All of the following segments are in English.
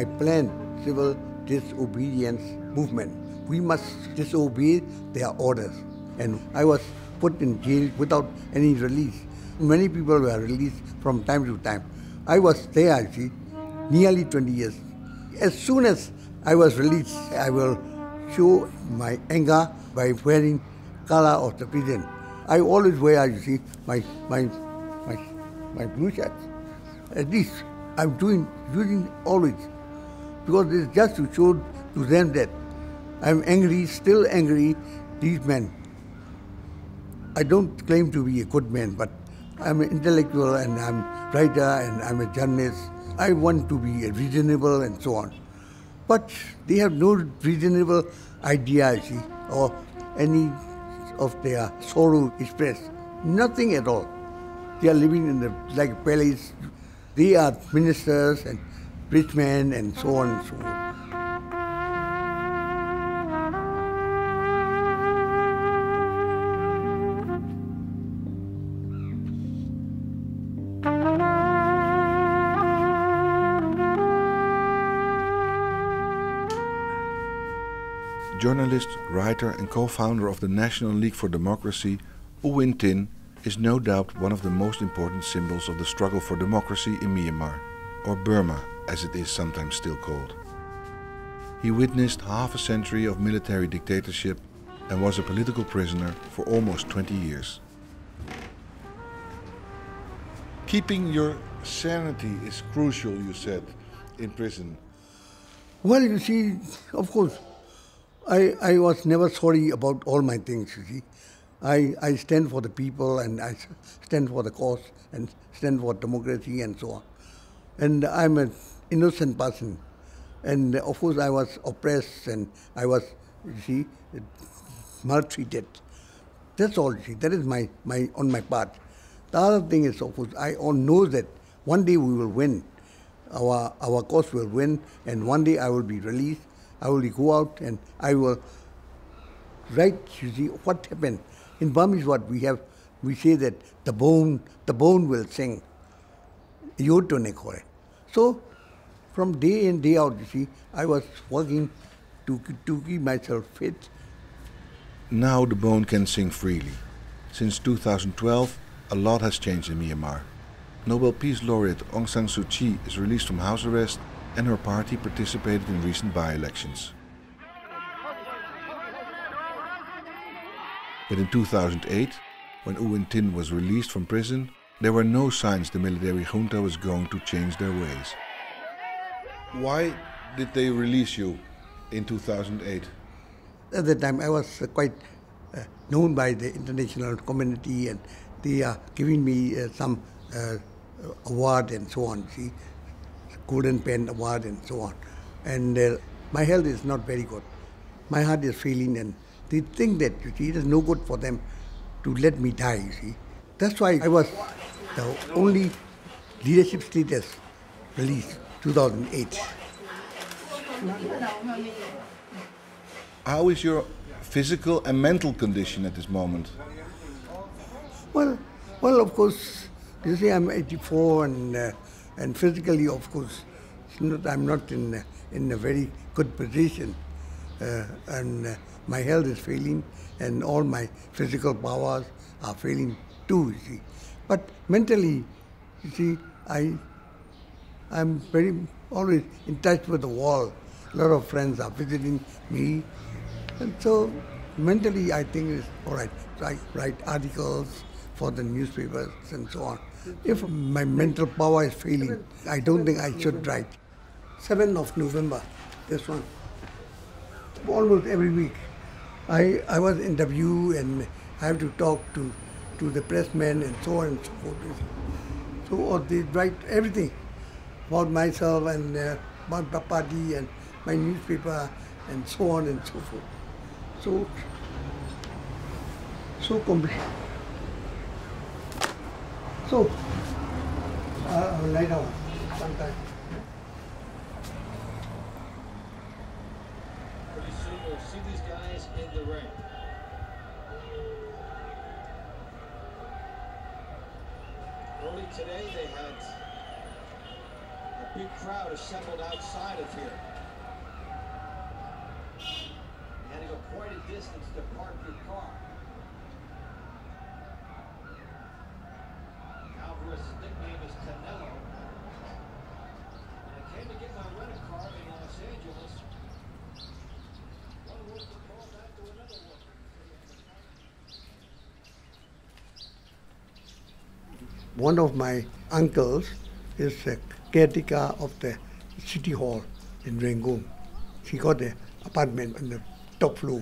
I planned civil disobedience movement. We must disobey their orders. And I was put in jail without any release. Many people were released from time to time. I was there, you see, nearly 20 years. As soon as I was released, I will show my anger by wearing color of the prison. I always wear, you see, my blue shirts. At least I'm using always, because it's just to show to them that I'm angry, still angry, these men. I don't claim to be a good man, but I'm an intellectual and I'm a writer and I'm a journalist. I want to be reasonable and so on. But they have no reasonable idea, you see, or any of their sorrow expressed. Nothing at all. They are living in like a palace. They are ministers and rich men and so on and so on. Journalist, writer and co-founder of the National League for Democracy, U Win Tin is no doubt one of the most important symbols of the struggle for democracy in Myanmar, or Burma as it is sometimes still called. He witnessed half a century of military dictatorship and was a political prisoner for almost 20 years. Keeping your sanity is crucial, you said, in prison. Well, you see, of course, I was never sorry about all my things, you see. I stand for the people and I stand for the cause and stand for democracy and so on. And I'm an innocent person. And of course I was oppressed and I was, you see, maltreated. That's all, you see. That is on my part. The other thing is, of course, I all know that one day we will win. Our cause will win, and one day I will be released. I will go out and I will write, you see, what happened. In Burmese, what we say that the bone will sing. So, from day in, day out, you see, I was working to keep myself fit. Now the bone can sing freely. Since 2012, a lot has changed in Myanmar. Nobel Peace Laureate Aung San Suu Kyi is released from house arrest, and her party participated in recent by-elections. But in 2008, when U Win Tin was released from prison, there were no signs the military junta was going to change their ways. Why did they release you in 2008? At that time, I was quite known by the international community, and they are giving me some award and so on, see, Golden Pen Award and so on. And my health is not very good. My heart is failing, and they think that, you see, it is no good for them to let me die, you see. That's why I was the only leadership status released 2008. How is your physical and mental condition at this moment? Well, of course, you see, I'm 84, and physically, of course, I'm not in a very good position, and my health is failing, and all my physical powers are failing too, you see. But mentally, you see, I'm very always in touch with the world. A lot of friends are visiting me, and so mentally I think it's all right. So I write articles for the newspapers and so on. If my mental power is failing, I don't think I should write. 7th of November, this one. Almost every week, I was interviewed and I have to talk to the pressmen and so on and so forth. So they write everything about myself and about my party and my newspaper and so on and so forth. So complete. So, I will lie down sometime. Pretty soon we'll see these guys in the ring. Early today they had a Big crowd assembled outside of here. You had to go quite a distance to park your car. Alvarez's nickname is Canelo. And I came to get my rent-a-car in Los Angeles. One worker called back to another worker. One of my uncles is a caretaker of the city hall in Rangoon. He got an apartment on the top floor.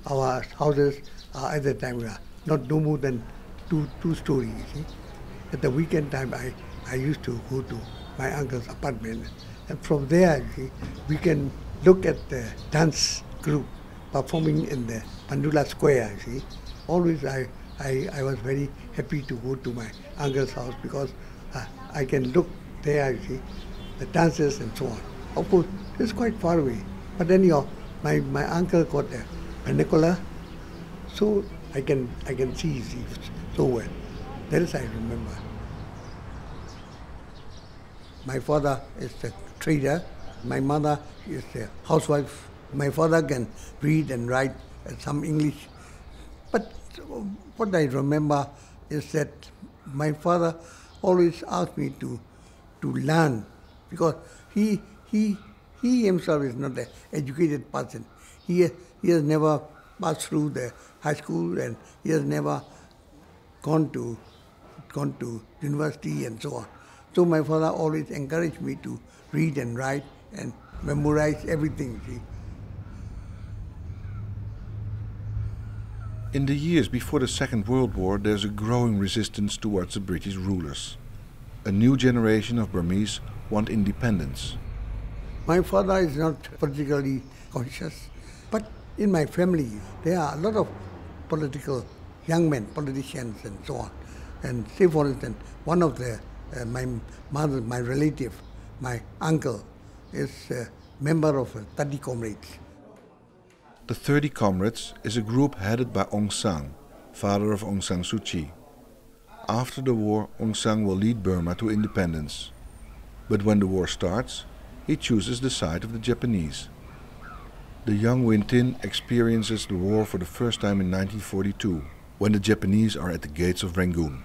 Our houses at that time were no more than two stories. You see? At the weekend time, I used to go to my uncle's apartment, and from there, you see, we can look at the dance group performing in the Pandula Square. You see, always I was very happy to go to my uncle's house because I can look there, you see, the dances and so on. Of course, it's quite far away, but anyhow, my uncle got a binocular, so I can see so well. That is I remember. My father is a trader. My mother is a housewife. My father can read and write some English. But what I remember is that my father always asked me to learn, because he himself is not an educated person. He has never passed through the high school, and he has never gone to university and so on. So my father always encouraged me to read and write and memorize everything. See. In the years before the Second World War, there's a growing resistance towards the British rulers. A new generation of Burmese want independence. My father is not politically conscious, but in my family there are a lot of young men, politicians and so on. And say for instance, one of my relative, my uncle, is a member of 30 Comrades. The 30 Comrades is a group headed by Aung San, father of Aung San Suu Kyi. After the war, Aung San will lead Burma to independence. But when the war starts, he chooses the side of the Japanese. The young Win Tin experiences the war for the first time in 1942, when the Japanese are at the gates of Rangoon.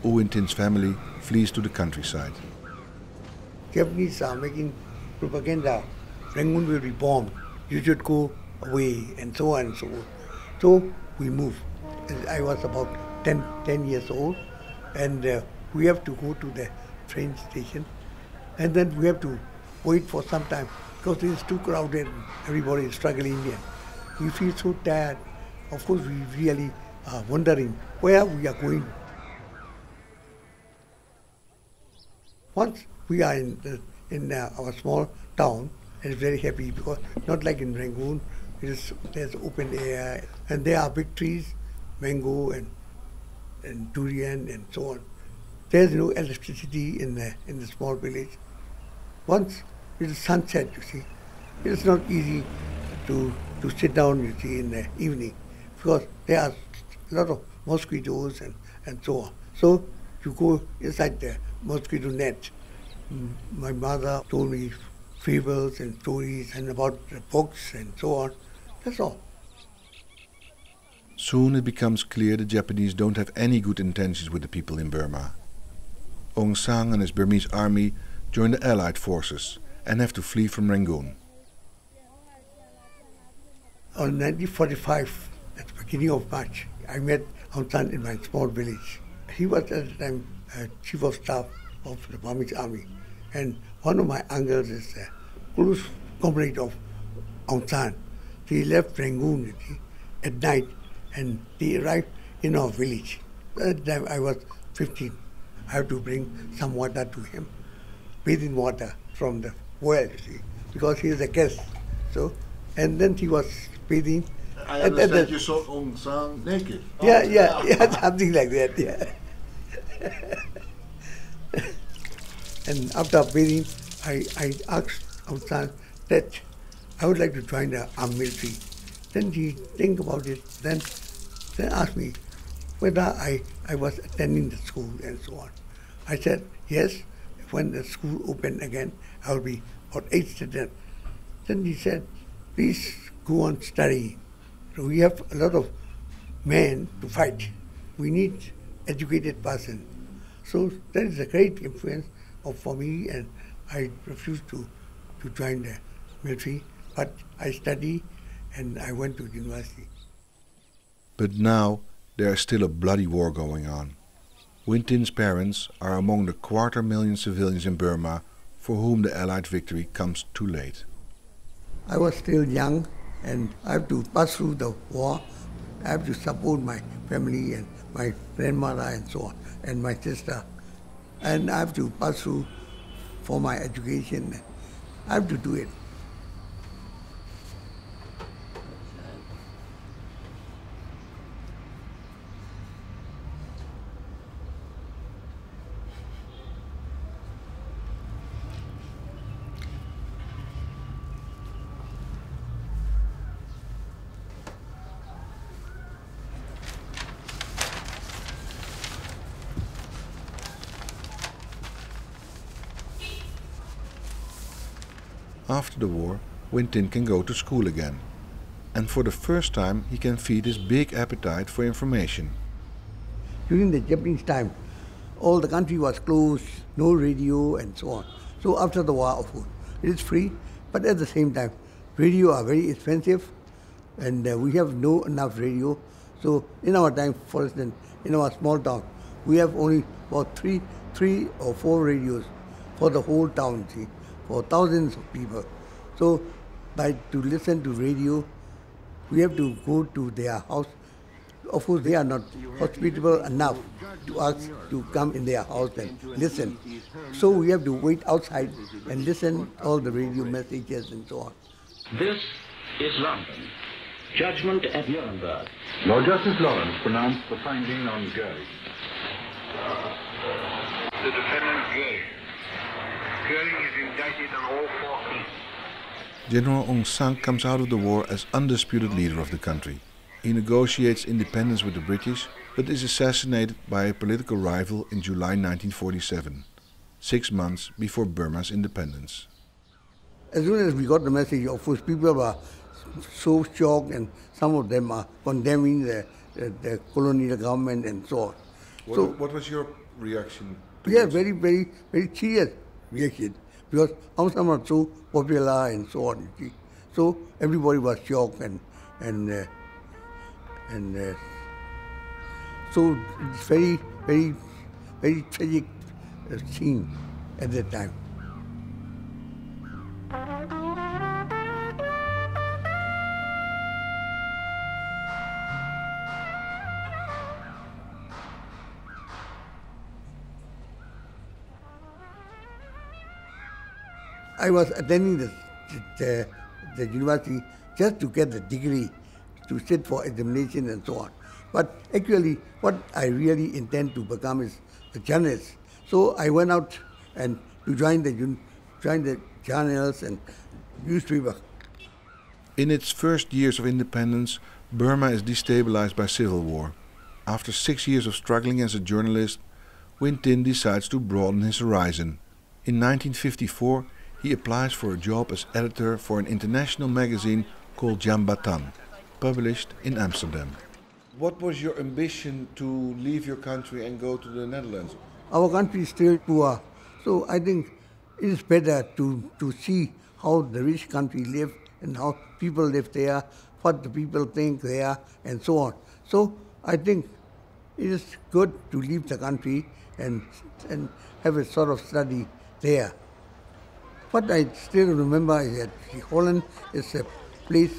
Win Tin's family flees to the countryside. Japanese are making propaganda. Rangoon will be bombed. You should go away, and so on and so on. So we moved. I was about 10 years old, and we have to go to the train station, and then we have to wait for some time because it's too crowded. Everybody is struggling here. We feel so tired. Of course, we really are wondering where we are going. Once we are in our small town, it's very happy because not like in Rangoon, there's open air and there are big trees, mango and durian and so on. There's no electricity in the small village. Once it is sunset, you see, it is not easy to sit down, you see, in the evening because there are a lot of mosquitoes and so on. So you go inside the mosquito net. My mother told me fables and stories and about the books and so on. That's all. Soon it becomes clear the Japanese don't have any good intentions with the people in Burma. Aung San and his Burmese army join the Allied forces and have to flee from Rangoon. On 1945, at the beginning of March, I met Aung San in my small village. He was at the time chief of staff of the Burmese army, and one of my uncles is a close comrade of Aung San. He left Rangoon at night and he arrived in our village. At that time I was 15. I have to bring some water to him, bathing water from the well, you see, because he is a guest. So, and then he was bathing. I understand you saw Aung San naked. Yeah, something like that, yeah. And after bathing, I asked Aung San that I would like to join the armed military. Then he think about it, then asked me whether I was attending the school and so on. I said, yes, when the school opened again, I will be about 8th student. Then he said, please go on studying. So we have a lot of men to fight. We need educated person. So that is a great influence for me, and I refused to join the military, but I studied and I went to university. But now there is still a bloody war going on. Win Tin's parents are among the 250,000 civilians in Burma for whom the Allied victory comes too late. I was still young and I have to pass through the war. I have to support my family and my grandmother and so on, and my sister. And I have to pass through for my education. I have to do it. After the war, Win Tin can go to school again. And for the first time he can feed his big appetite for information. During the Japanese time, all the country was closed, no radio and so on. So after the war, of course, it is free, but at the same time, radio are very expensive and we have no enough radio. So in our time, for instance, in our small town, we have only about three or four radios for the whole town, see, for thousands of people. So to listen to radio, we have to go to their house. Of course, they are not hospitable enough to ask to come in their house and listen. So we have to wait outside and listen all the radio messages and so on. This is London. Judgment at Nuremberg. Lord Justice Lawrence pronounced the finding on Goering. The defendant Goering. Goering is indicted on all 4 counts. General Aung San comes out of the war as undisputed leader of the country. He negotiates independence with the British, but is assassinated by a political rival in July 1947, 6 months before Burma's independence. As soon as we got the message, of course, people were so shocked, and some of them are condemning the colonial government and so on. What was your reaction? Yeah, very, very, very serious reaction, because Aung San was so popular and so on. You see. So everybody was shocked, and so it's very, very, very tragic scene at that time. I was attending the university just to get the degree, to sit for examination and so on. But actually, what I really intend to become is a journalist. So I went out and to join the journals and newspaper. In its first years of independence, Burma is destabilized by civil war. After 6 years of struggling as a journalist, Win Tin decides to broaden his horizon. In 1954, he applies for a job as editor for an international magazine called Jambatan, published in Amsterdam. What was your ambition to leave your country and go to the Netherlands? Our country is still poor, so I think it is better to see how the rich country live and how people live there, what the people think there, and so on. So I think it is good to leave the country and have a sort of study there. What I still remember is that Holland is a place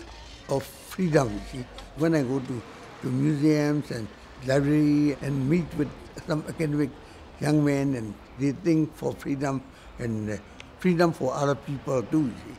of freedom. You see. When I go to museums and library and meet with some academic young men, and they think for freedom and freedom for other people too. You see.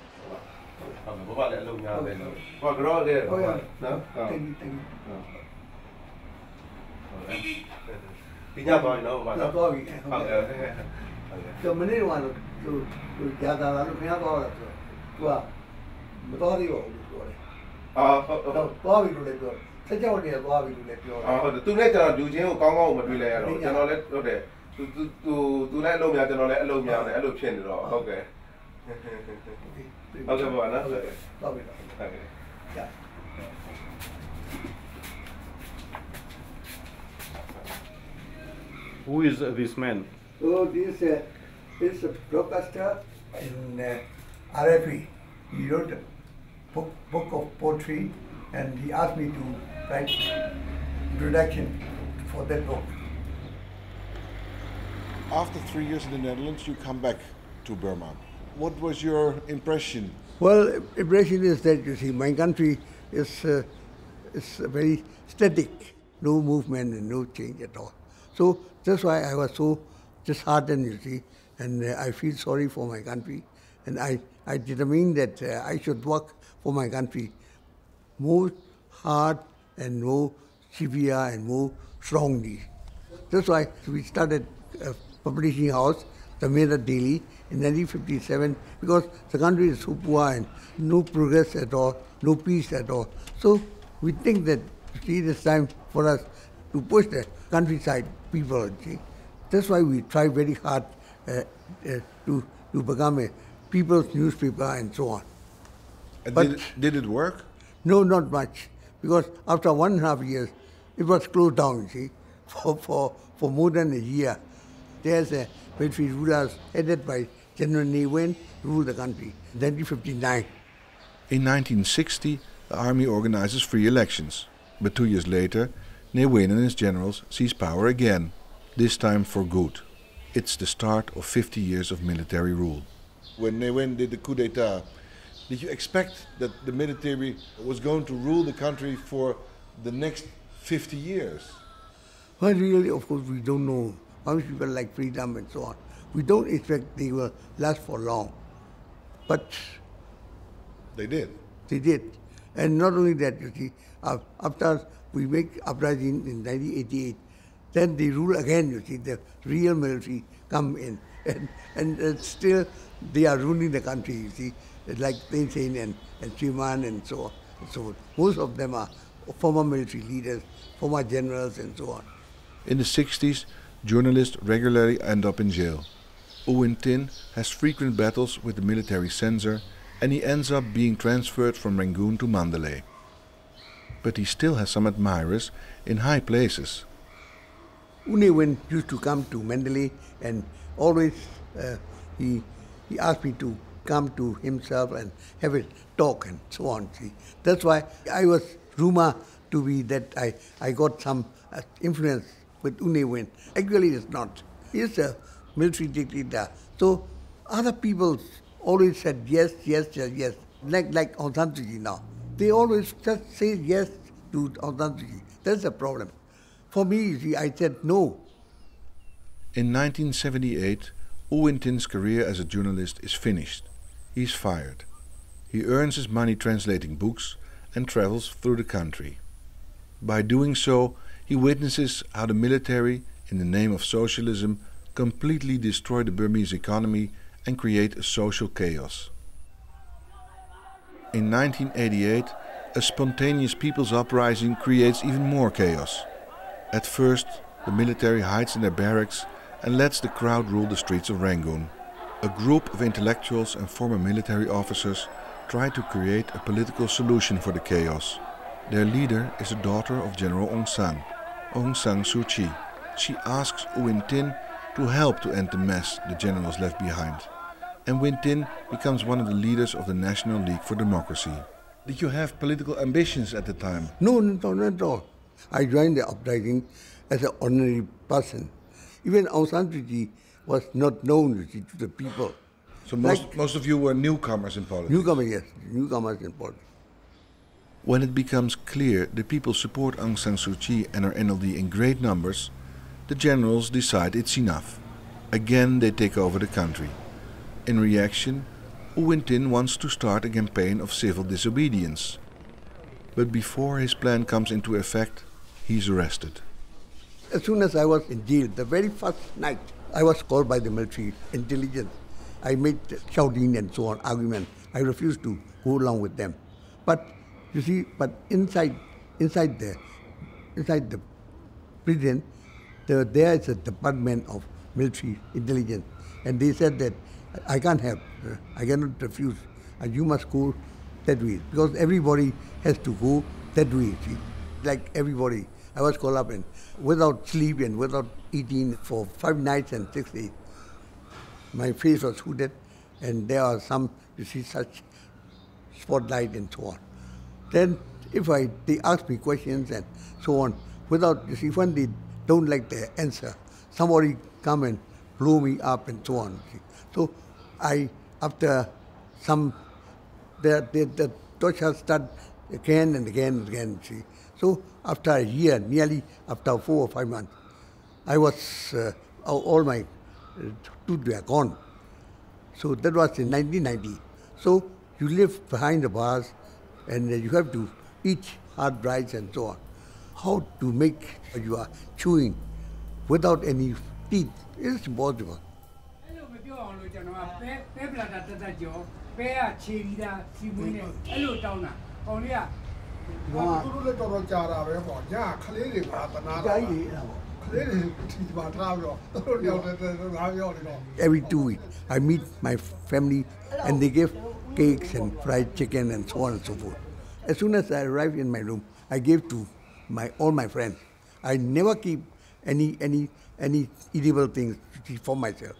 သူလည်းအလုပ်များကျွန်တော်လည်းအလုပ်များတယ်အဲ့လိုဖြစ်နေတော့ဟုတ်ကဲ့ဟုတ်ကဲ့ပါနော်ဟုတ်ကဲ့ Yeah. Who is this man? So this is a broadcaster in RFE. He wrote a book of poetry, and he asked me to write introduction for that book. After 3 years in the Netherlands, you come back to Burma. What was your impression? Well, impression is that you see my country is very static, no movement and no change at all. So that's why I was so disheartened, you see, and I feel sorry for my country, and I determined that I should work for my country more hard and more severe and more strongly. That's why we started a publishing house, the Mera Daily, in 1957, because the country is so poor and no progress at all, no peace at all. So we think that, see, it's time for us to push the countryside people, see. That's why we try very hard to become a people's newspaper and so on. And But did it work? no, not much, because after 1.5 years, it was closed down, you see, for more than a year. There's a military rulers headed by General Ne Win ruled the country in 1959. In 1960, the army organizes free elections. But 2 years later, Ne Win and his generals seize power again, this time for good. It's the start of 50 years of military rule. When Ne Win did the coup d'etat, did you expect that the military was going to rule the country for the next 50 years? Well, really, of course, we don't know. How people like freedom and so on. We don't expect they will last for long. But They did. they did. And not only that, you see, after we make uprising in 1988, then they rule again, you see, the real military come in. And still they are ruling the country, you see, like Thein Sein and Chiman and so on and so on. Most of them are former military leaders, former generals and so on. In the 60s, journalists regularly end up in jail. U Win Tin has frequent battles with the military censor, and he ends up being transferred from Rangoon to Mandalay. But he still has some admirers in high places. U Ne Win used to come to Mandalay, and always he asked me to come to himself and have a talk and so on. See, that's why I was rumored to be that I got some influence with U Ne Win. Actually, it's not. He's a military dictator. So other people always said yes, yes, yes, yes. Like Aung San Suu Kyi now. They always just say yes to Aung San Suu Kyi. That's the problem. For me, you see, I said no. In 1978, U Win Tin's career as a journalist is finished. He's fired. He earns his money translating books and travels through the country. By doing so, he witnesses how the military, in the name of socialism, completely destroy the Burmese economy and create a social chaos. In 1988, a spontaneous people's uprising creates even more chaos. At first, the military hides in their barracks and lets the crowd rule the streets of Rangoon. A group of intellectuals and former military officers try to create a political solution for the chaos. Their leader is the daughter of General Aung San Suu Kyi. She asks U Win Tin to help to end the mess the generals left behind. And Win Tin becomes one of the leaders of the National League for Democracy. Did you have political ambitions at the time? No, not at all. I joined the uprising as an ordinary person. Even Aung San Suu Kyi was not known, you see, to the people. So most of you were newcomers in politics? Newcomers, yes. Newcomers in politics. When it becomes clear the people support Aung San Suu Kyi and her NLD in great numbers, the generals decide it's enough. Again they take over the country. In reaction, U Win Tin wants to start a campaign of civil disobedience. But before his plan comes into effect, he's arrested. As soon as I was in jail, the very first night, I was called by the military intelligence. I made shouting and so on, argument. I refused to go along with them. But you see, inside the prison, there is a department of military intelligence, and they said that I can't help, I cannot refuse, and you must go that way, because everybody has to go that way, see. Like everybody, I was called up and without sleep and without eating for 5 nights and 6 days. My face was hooded, and there are some, you see, such spotlight and so on. Then they ask me questions and so on, without, you see, when they don't like the answer, somebody come and blow me up and so on. See. So after some, the torture started again and again and again, see. So after a year, nearly after 4 or 5 months, I was, all my tooth were gone. So that was in 1990. So you live behind the bars and you have to eat hard rice and so on. How to make you are chewing without any teeth is impossible. Every 2 weeks, I meet my family and they give cakes and fried chicken and so on and so forth. As soon as I arrive in my room, I give to all my friends. I never keep any edible things for myself,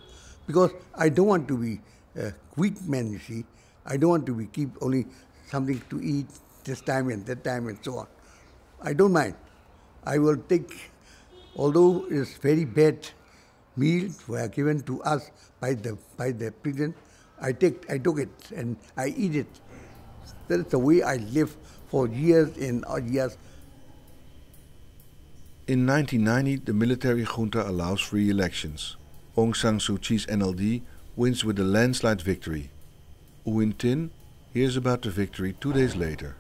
because I don't want to be a weak man, you see. I don't want to keep only something to eat this time and that time and so on. I don't mind. I will take, although it's very bad meals were given to us by the prison, I took it and I eat it. That's the way I live for years and years. In 1990, the military junta allows free elections. Aung San Suu Kyi's NLD wins with a landslide victory. U Win Tin hears about the victory 2 days later.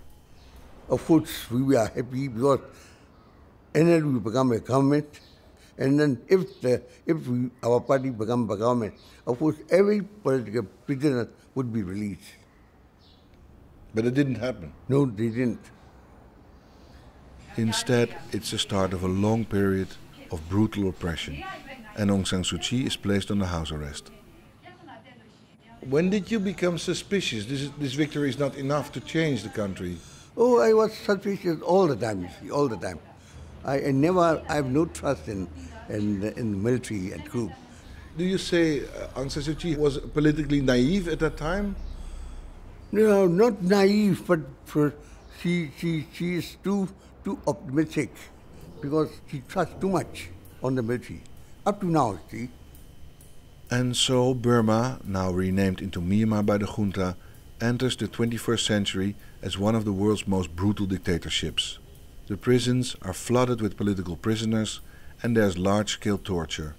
Of course, we were happy because NLD will become a government, and then if our party become a government, of course, every political prisoner would be released. But it didn't happen. No, they didn't. Instead, it's the start of a long period of brutal oppression, and Aung San Suu Kyi is placed under house arrest. When did you become suspicious? This victory is not enough to change the country. Oh, I was suspicious all the time, you see, all the time. I have no trust in the military and group. Do you say Aung San Suu Kyi was politically naive at that time? No, not naive, but she is too optimistic, because she trusts too much on the military, up to now, see. And so Burma, now renamed into Myanmar by the junta, enters the 21st century as one of the world's most brutal dictatorships. The prisons are flooded with political prisoners and there's large-scale torture.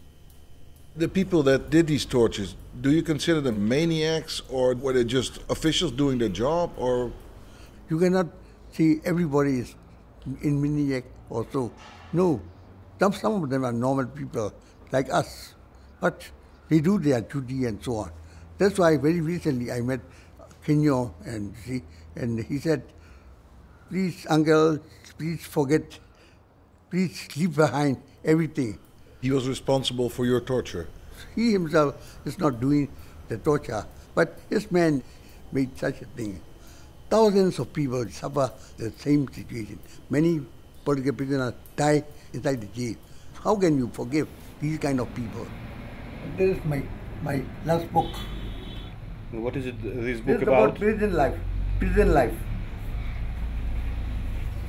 The people that did these tortures, do you consider them maniacs, or were they just officials doing their job, or? You cannot see everybody is in maniac or so. No, some of them are normal people like us, but they do their duty and so on. That's why very recently I met Kenyo and he said, please uncle, please leave behind everything. He was responsible for your torture? He himself is not doing the torture, but his man made such a thing. Thousands of people suffer the same situation. Many political prisoners die inside the jail. How can you forgive these kind of people? This is my last book. What is this book about? Prison life. Prison life.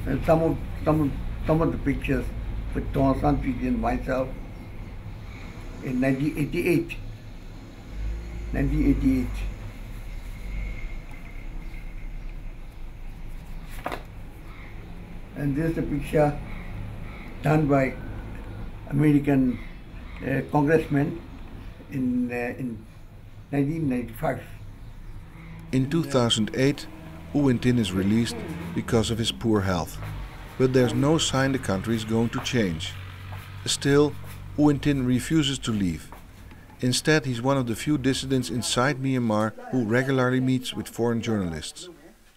And some of the pictures with Aung San Suu Kyi and myself in 1988. 1988. And this is a picture done by American congressman in 1995. In 2008, U Win Tin is released because of his poor health. But there's no sign the country is going to change. Still, U Win Tin refuses to leave. Instead, he's one of the few dissidents inside Myanmar who regularly meets with foreign journalists.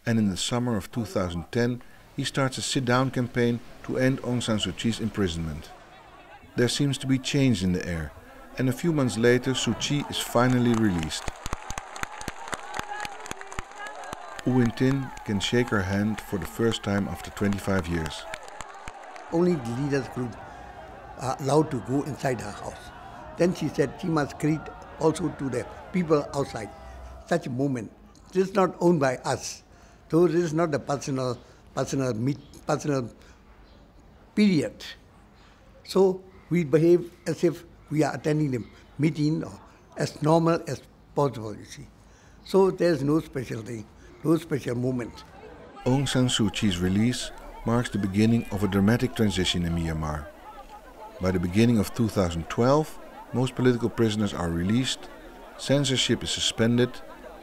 And in the summer of 2010, he starts a sit-down campaign to end Aung San Suu Kyi's imprisonment. There seems to be change in the air, and a few months later Suu Kyi is finally released. U Win Tin can shake her hand for the first time after 25 years. Only the leaders group are allowed to go inside her house. Then she said she must greet also to the people outside. Such a moment. This is not owned by us. So this is not a personal period. So we behave as if we are attending a meeting or as normal as possible, you see. So there's no special thing, no special moment. Aung San Suu Kyi's release marks the beginning of a dramatic transition in Myanmar. By the beginning of 2012, most political prisoners are released, censorship is suspended,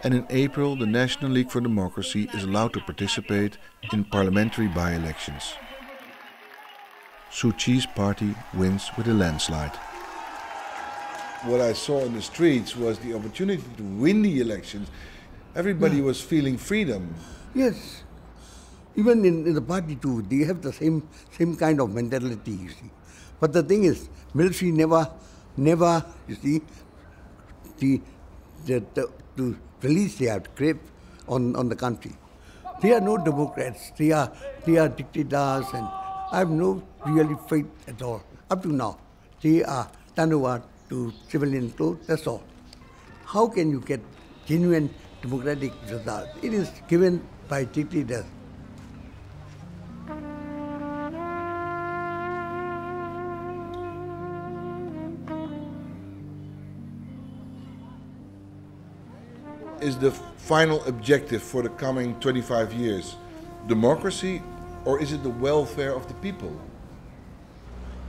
and in April the National League for Democracy is allowed to participate in parliamentary by-elections. Suu Kyi's party wins with a landslide. What I saw in the streets was the opportunity to win the elections. Everybody was feeling freedom. Yes. Even in the party too, they have the same kind of mentality, you see. But the thing is, military never, you see, to release their grip on the country. They are no democrats. They are dictators, and I have no really faith at all. Up to now, they are turned over to civilian clothes. That's all. How can you get genuine democratic results? It is given by dictators. Is the final objective for the coming 25 years democracy, or is it the welfare of the people?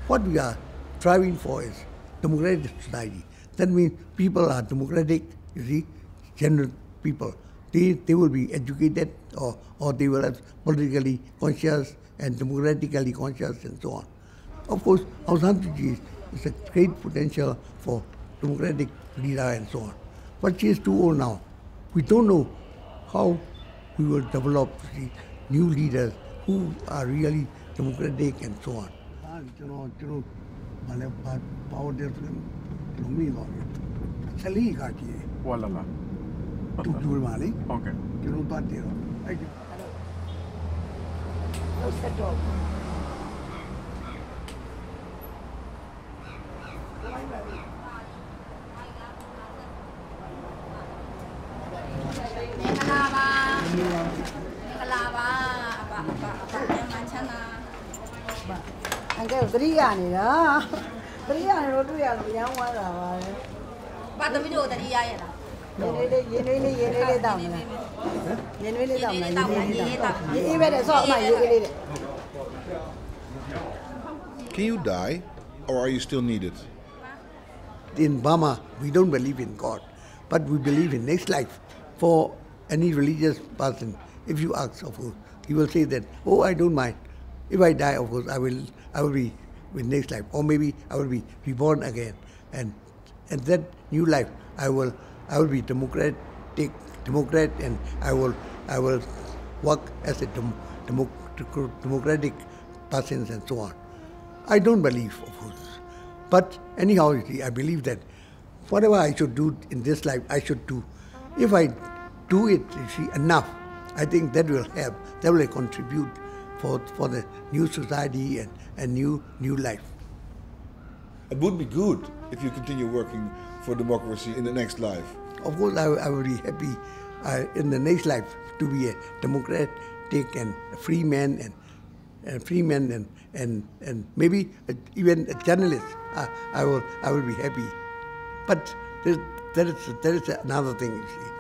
What we are striving for is democratic society. That means people are democratic, you see, general people. They will be educated or they will have politically conscious and democratically conscious and so on. Of course, Aung San Suu Kyi is a great potential for democratic leader and so on. But she is too old now. We don't know how we will develop new leaders who are really democratic and so on. Can you die, or are you still needed? In Burma, we don't believe in God, but we believe in next life. For any religious person, if you ask, of course, he will say that, oh, I don't mind. If I die, of course, I will be with next life, or maybe I will be reborn again, and that new life, I will be democrat, and I will work as a democratic person and so on. I don't believe, of course, but anyhow, you see, I believe that whatever I should do in this life, I should do. If I do it, you see, enough, I think that will help. That will contribute for the new society and new life. It would be good if you continue working for democracy in the next life. Of course, I will be happy in the next life to be a democratic and a free man and maybe even a journalist. I will be happy. But there is another thing, you see.